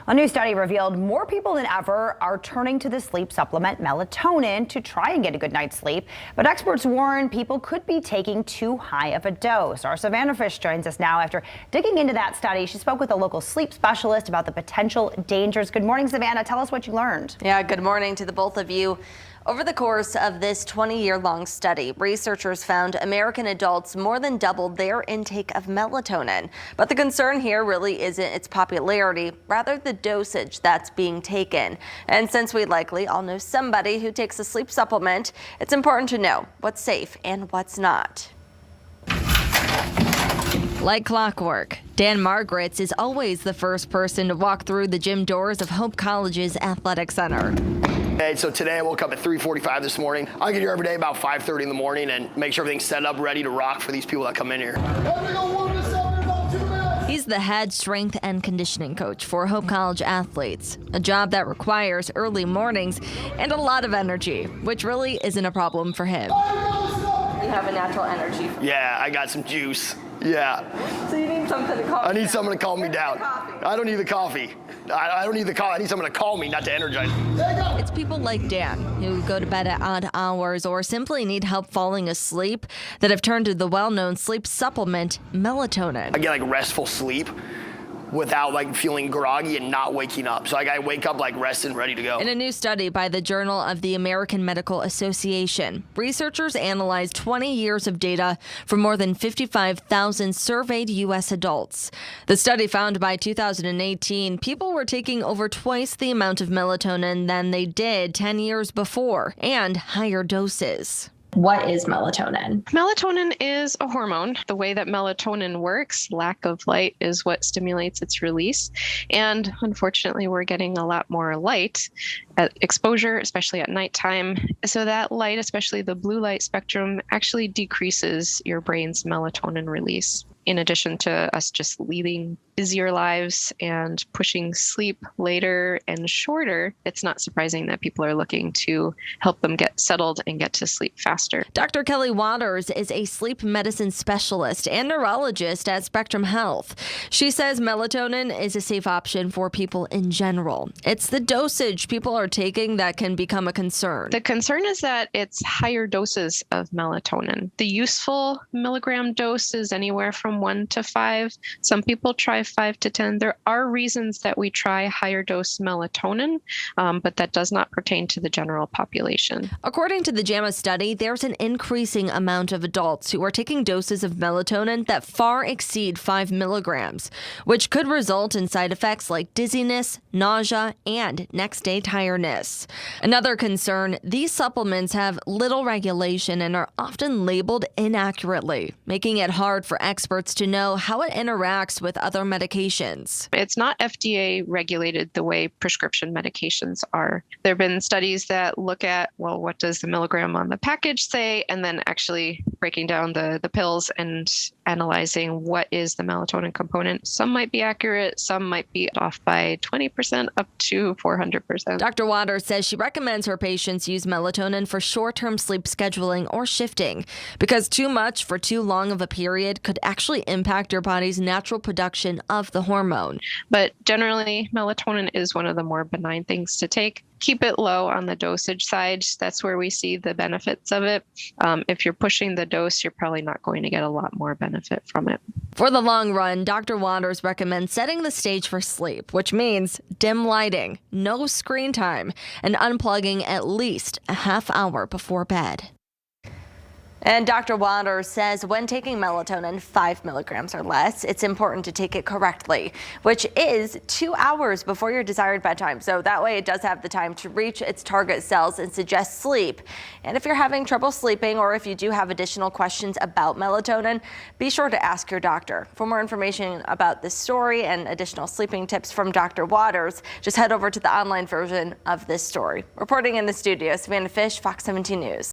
A new study revealed more people than ever are turning to the sleep supplement melatonin to try and get a good night's sleep. But experts warn people could be taking too high of a dose. Our Savannah Fish joins us now after digging into that study. She spoke with a local sleep specialist about the potential dangers. Good morning, Savannah. Tell us what you learned. Yeah, good morning to the both of you. Over the course of this 20-year-long study, researchers found American adults more than doubled their intake of melatonin. But the concern here really isn't its popularity, rather the dosage that's being taken. And since we likely all know somebody who takes a sleep supplement, it's important to know what's safe and what's not. Like clockwork, Dan Margaret's is always the first person to walk through the gym doors of Hope College's athletic center. Hey, so today I woke up at 3:45 this morning. I get here every day about 5:30 in the morning and make sure everything's set up, ready to rock for these people that come in here. He's the head strength and conditioning coach for Hope College athletes, a job that requires early mornings and a lot of energy, which really isn't a problem for him. You have a natural energy. Yeah, I got some juice. Yeah. So you need something to calm I need someone to calm me down. I don't need the coffee. I don't need the coffee. I need someone to call me, not to energize me. It's people like Dan who go to bed at odd hours or simply need help falling asleep that have turned to the well-known sleep supplement melatonin. I get like restful sleep without like feeling groggy and not waking up. So like I wake up like rested and ready to go. In a new study by the Journal of the American Medical Association, researchers analyzed 20 years of data from more than 55,000 surveyed U.S. adults. The study found by 2018, people were taking over twice the amount of melatonin than they did 10 years before, and higher doses. What is melatonin? Melatonin is a hormone. The way that melatonin works, lack of light is what stimulates its release. And unfortunately, we're getting a lot more light at exposure, especially at nighttime. So that light, especially the blue light spectrum, actually decreases your brain's melatonin release. In addition to us just leading busier lives and pushing sleep later and shorter, it's not surprising that people are looking to help them get settled and get to sleep faster. Dr. Kelly Waters is a sleep medicine specialist and neurologist at Spectrum Health. She says melatonin is a safe option for people in general. It's the dosage people are taking that can become a concern. The concern is that it's higher doses of melatonin. The useful milligram dose is anywhere from 1 to 5. Some people try 5 to 10. There are reasons that we try higher dose melatonin, but that does not pertain to the general population. According to the JAMA study, there's an increasing amount of adults who are taking doses of melatonin that far exceed 5 milligrams, which could result in side effects like dizziness, nausea, and next day tiredness. Another concern, these supplements have little regulation and are often labeled inaccurately, making it hard for experts to know how it interacts with other medications. It's not FDA regulated the way prescription medications are. There have been studies that look at, well, what does the milligram on the package say, and then actually breaking down the pills and analyzing what is the melatonin component. Some might be accurate, some might be off by 20% up to 400%. Dr. Waters says she recommends her patients use melatonin for short-term sleep scheduling or shifting because too much for too long of a period could actually impact your body's natural production of the hormone. But generally, melatonin is one of the more benign things to take. Keep it low on the dosage side. That's where we see the benefits of it. If you're pushing the dose, you're probably not going to get a lot more benefit from it. For the long run, Dr. Waters recommends setting the stage for sleep, which means dim lighting, no screen time, and unplugging at least a half hour before bed. And Dr. Waters says when taking melatonin 5 milligrams or less, it's important to take it correctly, which is 2 hours before your desired bedtime. So that way it does have the time to reach its target cells and suggest sleep. And if you're having trouble sleeping or if you do have additional questions about melatonin, be sure to ask your doctor. For more information about this story and additional sleeping tips from Dr. Waters, just head over to the online version of this story. Reporting in the studio, Savannah Fish, Fox 17 News.